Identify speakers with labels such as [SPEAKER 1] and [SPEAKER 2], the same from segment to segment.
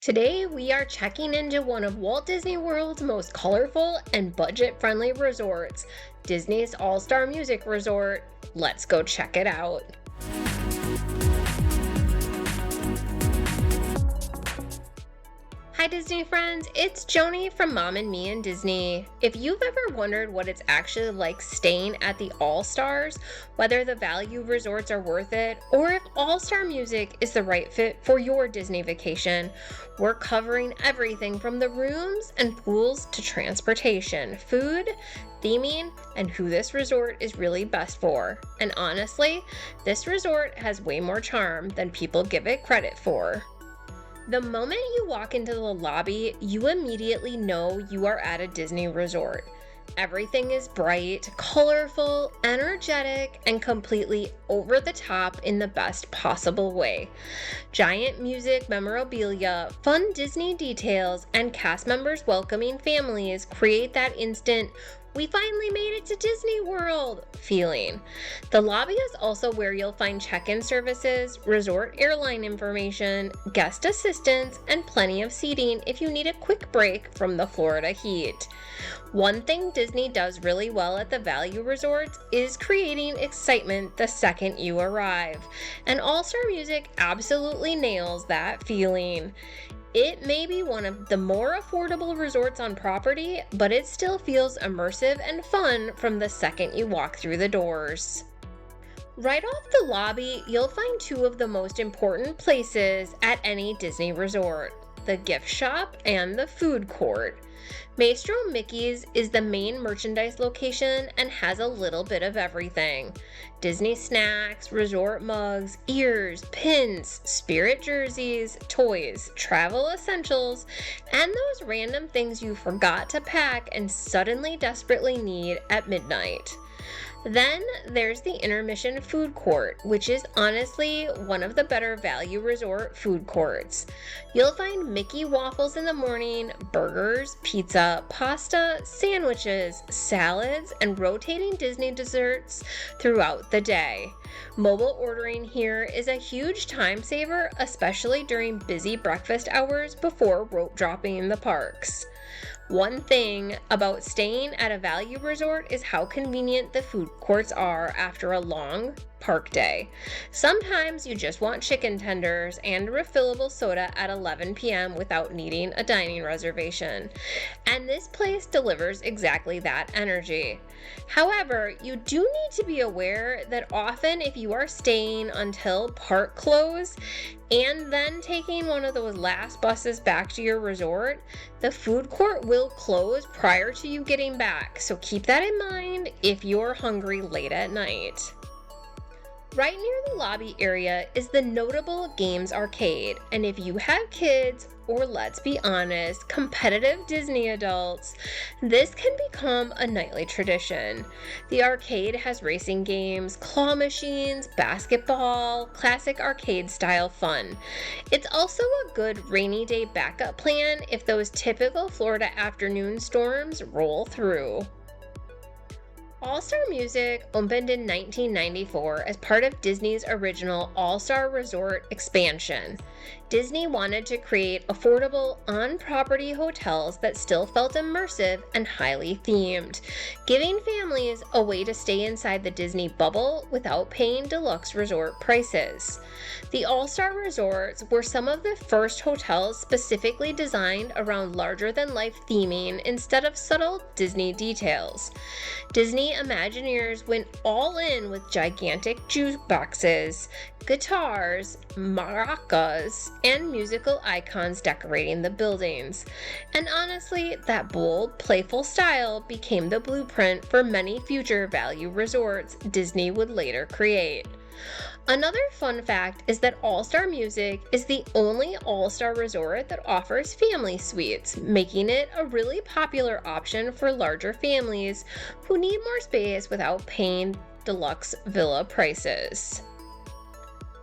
[SPEAKER 1] Today, we are checking into one of Walt Disney World's most colorful and budget-friendly resorts, Disney's All-Star Music Resort. Let's go check it out. Hi Disney friends, it's Joni from Mom and Me and Disney. If you've ever wondered what it's actually like staying at the All-Stars, whether the value resorts are worth it, or if All-Star Music is the right fit for your Disney vacation, we're covering everything from the rooms and pools to transportation, food, theming, and who this resort is really best for. And honestly, this resort has way more charm than people give it credit for. The moment you walk into the lobby, you immediately know you are at a Disney resort. Everything is bright, colorful, energetic, and completely over the top in the best possible way. Giant music memorabilia, fun Disney details, and cast members welcoming families create that instant "we finally made it to Disney World" feeling. The lobby is also where you'll find check-in services, resort airline information, guest assistance, and plenty of seating if you need a quick break from the Florida heat. One thing Disney does really well at the value resorts is creating excitement the second you arrive, and All-Star Music absolutely nails that feeling. It may be one of the more affordable resorts on property, but it still feels immersive and fun from the second you walk through the doors. Right off the lobby, you'll find two of the most important places at any Disney resort: the gift shop and the food court. Maestro Mickey's is the main merchandise location and has a little bit of everything: Disney snacks, resort mugs, ears, pins, Spirit jerseys, toys, travel essentials, and those random things you forgot to pack and suddenly desperately need at midnight. Then there's the intermission food court, which is honestly one of the better value resort food courts. You'll find Mickey waffles in the morning, burgers, pizza, pasta, sandwiches, salads, and rotating Disney desserts throughout the day. Mobile ordering here is a huge time saver, especially during busy breakfast hours before rope dropping in the parks. One thing about staying at a value resort is how convenient the food courts are after a long park day. Sometimes you just want chicken tenders and a refillable soda at 11 p.m. without needing a dining reservation. And this place delivers exactly that energy. However, you do need to be aware that often if you are staying until park close and then taking one of those last buses back to your resort, the food court will close prior to you getting back. So keep that in mind if you're hungry late at night. Right near the lobby area is the notable Games Arcade, and if you have kids, or let's be honest, competitive Disney adults, this can become a nightly tradition. The arcade has racing games, claw machines, basketball, classic arcade-style fun. It's also a good rainy day backup plan if those typical Florida afternoon storms roll through. All-Star Music opened in 1994 as part of Disney's original All-Star Resort expansion. Disney wanted to create affordable, on-property hotels that still felt immersive and highly themed, giving families a way to stay inside the Disney bubble without paying deluxe resort prices. The All-Star Resorts were some of the first hotels specifically designed around larger-than-life theming instead of subtle Disney details. Disney Imagineers went all in with gigantic jukeboxes, guitars, maracas, and musical icons decorating the buildings. And honestly, that bold, playful style became the blueprint for many future value resorts Disney would later create. Another fun fact is that All-Star Music is the only All-Star resort that offers family suites, making it a really popular option for larger families who need more space without paying deluxe villa prices.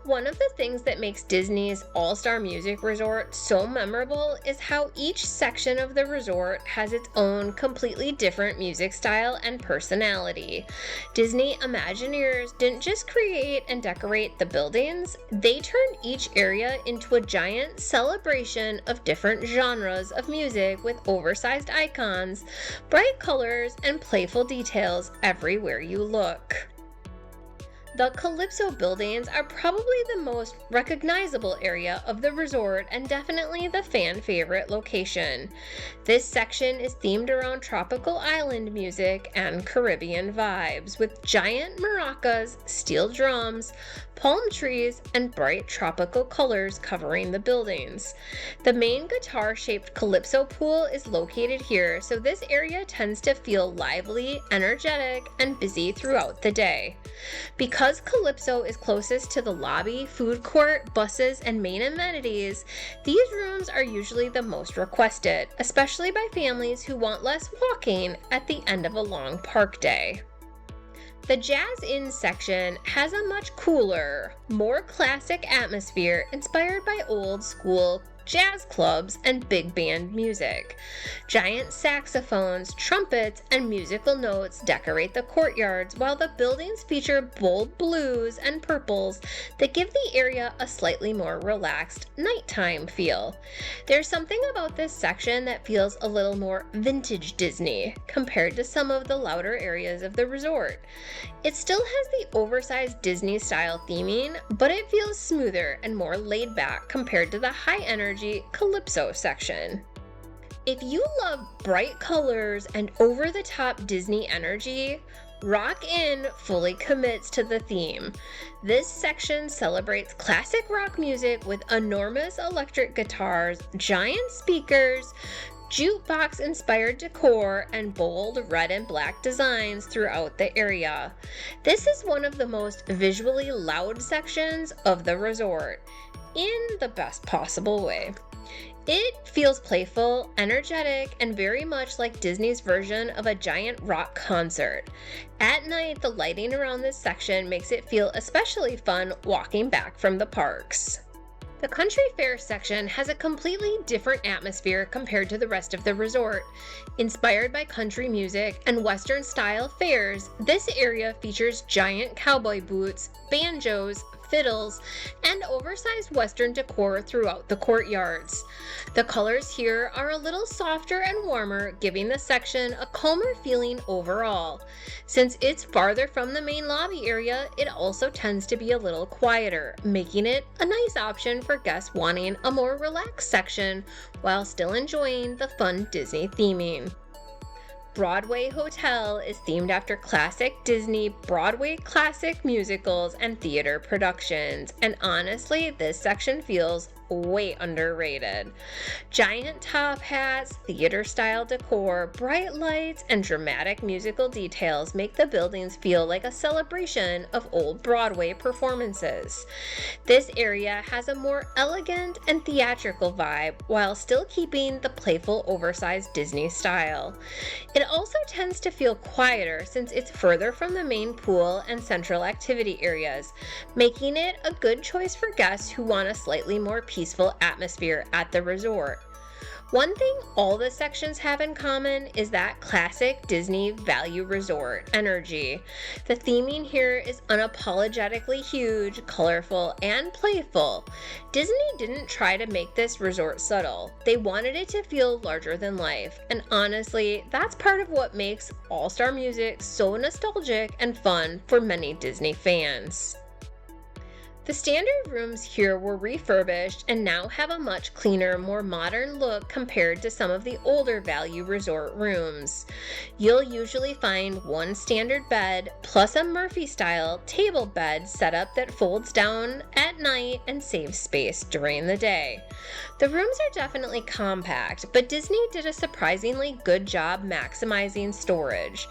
[SPEAKER 1] One of the things that makes Disney's All-Star Music Resort so memorable is how each section of the resort has its own completely different music style and personality. Disney Imagineers didn't just create and decorate the buildings, they turned each area into a giant celebration of different genres of music with oversized icons, bright colors, and playful details everywhere you look. The Calypso buildings are probably the most recognizable area of the resort and definitely the fan favorite location. This section is themed around tropical island music and Caribbean vibes with giant maracas, steel drums, palm trees, and bright tropical colors covering the buildings. The main guitar-shaped Calypso pool is located here, so this area tends to feel lively, energetic, and busy throughout the day. Because Calypso is closest to the lobby, food court, buses, and main amenities, these rooms are usually the most requested, especially by families who want less walking at the end of a long park day. The Jazz Inn section has a much cooler, more classic atmosphere inspired by old school jazz clubs and big band music. Giant saxophones, trumpets, and musical notes decorate the courtyards, while the buildings feature bold blues and purples that give the area a slightly more relaxed nighttime feel. There's something about this section that feels a little more vintage Disney compared to some of the louder areas of the resort. It still has the oversized Disney style theming, but it feels smoother and more laid back compared to the high energy Calypso section. If you love bright colors and over-the-top Disney energy, Rock Inn fully commits to the theme. This section celebrates classic rock music with enormous electric guitars, giant speakers, jukebox-inspired decor, and bold red and black designs throughout the area. This is one of the most visually loud sections of the resort, in the best possible way. It feels playful, energetic, and very much like Disney's version of a giant rock concert. At night, the lighting around this section makes it feel especially fun walking back from the parks. The Country Fair section has a completely different atmosphere compared to the rest of the resort. Inspired by country music and Western-style fairs, this area features giant cowboy boots, banjos, fiddles, and oversized Western decor throughout the courtyards. The colors here are a little softer and warmer, giving the section a calmer feeling overall. Since it's farther from the main lobby area, it also tends to be a little quieter, making it a nice option for guests wanting a more relaxed section while still enjoying the fun Disney theming. Broadway Hotel is themed after classic Disney Broadway classic musicals and theater productions, and honestly, this section feels way underrated. Giant top hats, theater-style decor, bright lights, and dramatic musical details make the buildings feel like a celebration of old Broadway performances. This area has a more elegant and theatrical vibe while still keeping the playful, oversized Disney style. It also tends to feel quieter since it's further from the main pool and central activity areas, making it a good choice for guests who want a slightly more peaceful atmosphere at the resort. One thing all the sections have in common is that classic Disney value resort energy. The theming here is unapologetically huge, colorful, and playful. Disney didn't try to make this resort subtle. They wanted it to feel larger than life, and honestly, that's part of what makes All-Star Music so nostalgic and fun for many Disney fans. The standard rooms here were refurbished and now have a much cleaner, more modern look compared to some of the older value resort rooms. You'll usually find one standard bed plus a Murphy-style table bed setup that folds down at night and saves space during the day. The rooms are definitely compact, but Disney did a surprisingly good job maximizing storage.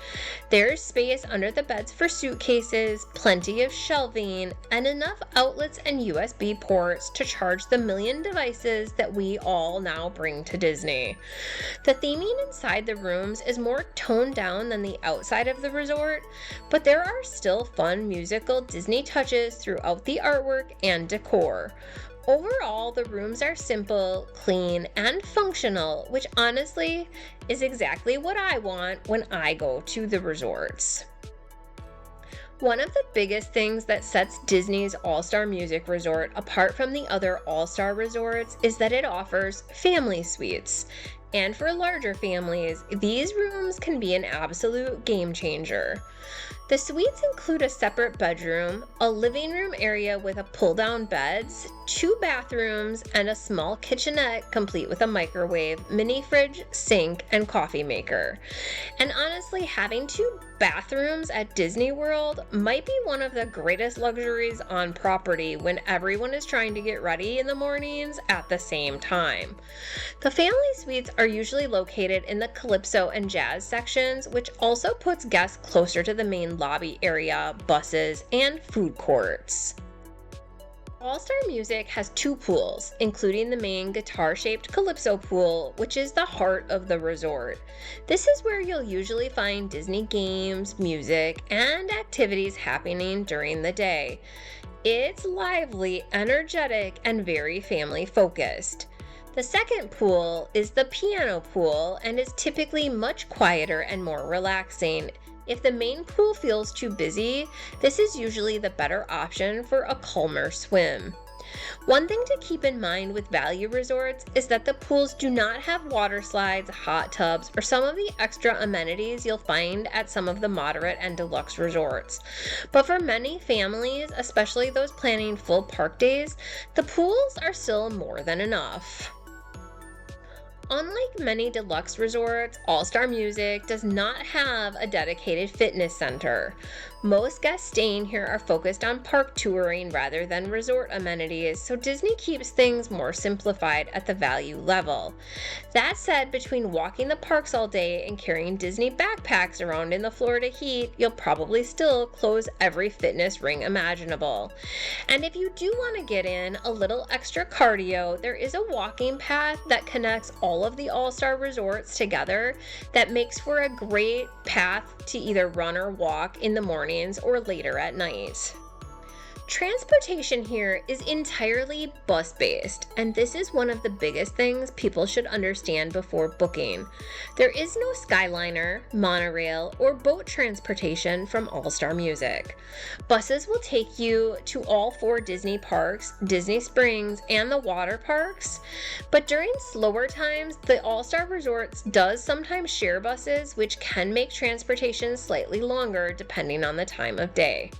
[SPEAKER 1] There's space under the beds for suitcases, plenty of shelving, and enough outlets and USB ports to charge the million devices that we all now bring to Disney. The theming inside the rooms is more toned down than the outside of the resort, but there are still fun musical Disney touches throughout the artwork and decor. Overall, the rooms are simple, clean, and functional, which honestly is exactly what I want when I go to the resorts. One of the biggest things that sets Disney's All-Star Music Resort apart from the other All-Star resorts is that it offers family suites. And for larger families, these rooms can be an absolute game changer. The suites include a separate bedroom, a living room area with a pull-down beds, 2 bathrooms, and a small kitchenette complete with a microwave, mini fridge, sink, and coffee maker. And honestly, having 2 bathrooms at Disney World might be one of the greatest luxuries on property when everyone is trying to get ready in the mornings at the same time. The family suites are usually located in the Calypso and Jazz sections, which also puts guests closer to the main lobby area, buses, and food courts. All-Star Music has 2 pools, including the main guitar-shaped Calypso pool, which is the heart of the resort. This is where you'll usually find Disney games, music, and activities happening during the day. It's lively, energetic, and very family-focused. The second pool is the piano pool and is typically much quieter and more relaxing. If the main pool feels too busy, this is usually the better option for a calmer swim. One thing to keep in mind with value resorts is that the pools do not have water slides, hot tubs, or some of the extra amenities you'll find at some of the moderate and deluxe resorts. But for many families, especially those planning full park days, the pools are still more than enough. Unlike many deluxe resorts, All-Star Music does not have a dedicated fitness center. Most guests staying here are focused on park touring rather than resort amenities, so Disney keeps things more simplified at the value level. That said, between walking the parks all day and carrying Disney backpacks around in the Florida heat, you'll probably still close every fitness ring imaginable. And if you do want to get in a little extra cardio, there is a walking path that connects all of the All-Star resorts together that makes for a great path to either run or walk in the mornings or later at night. Transportation here is entirely bus-based, and this is one of the biggest things people should understand before booking. There is no Skyliner, monorail, or boat transportation from All-Star Music. Buses will take you to all 4 Disney parks, Disney Springs, and the water parks, but during slower times, the All-Star Resorts does sometimes share buses, which can make transportation slightly longer depending on the time of day.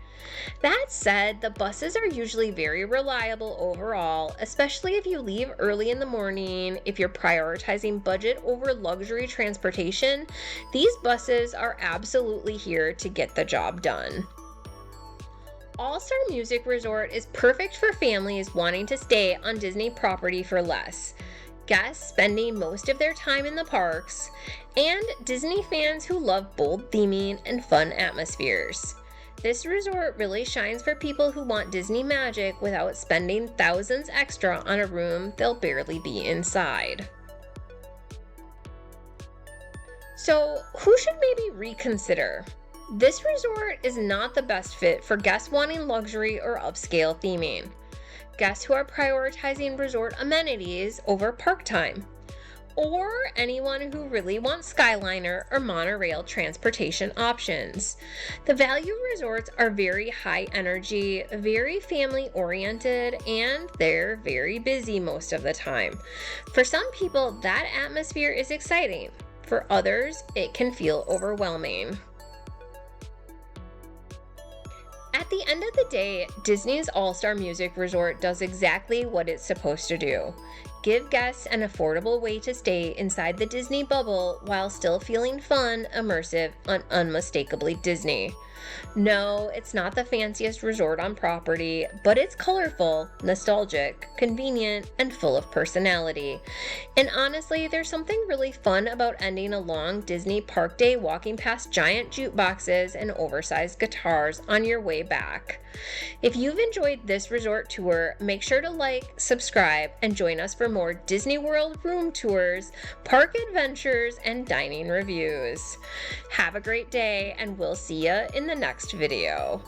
[SPEAKER 1] That said, the buses are usually very reliable overall, especially if you leave early in the morning. If you're prioritizing budget over luxury transportation, these buses are absolutely here to get the job done. All-Star Music Resort is perfect for families wanting to stay on Disney property for less, guests spending most of their time in the parks, and Disney fans who love bold theming and fun atmospheres. This resort really shines for people who want Disney magic without spending thousands extra on a room they'll barely be inside. So, who should maybe reconsider? This resort is not the best fit for guests wanting luxury or upscale theming, guests who are prioritizing resort amenities over park time, or anyone who really wants Skyliner or monorail transportation options. The value resorts are very high energy, very family oriented, and they're very busy most of the time. For some people, that atmosphere is exciting. For others, it can feel overwhelming. At the end of the day, Disney's All-Star Music Resort does exactly what it's supposed to do. Give guests an affordable way to stay inside the Disney bubble while still feeling fun, immersive, and unmistakably Disney. No, it's not the fanciest resort on property, but it's colorful, nostalgic, convenient, and full of personality. And honestly, there's something really fun about ending a long Disney park day walking past giant jukeboxes and oversized guitars on your way back. If you've enjoyed this resort tour, make sure to like, subscribe, and join us for more Disney World room tours, park adventures, and dining reviews. Have a great day, and we'll see you in the next video.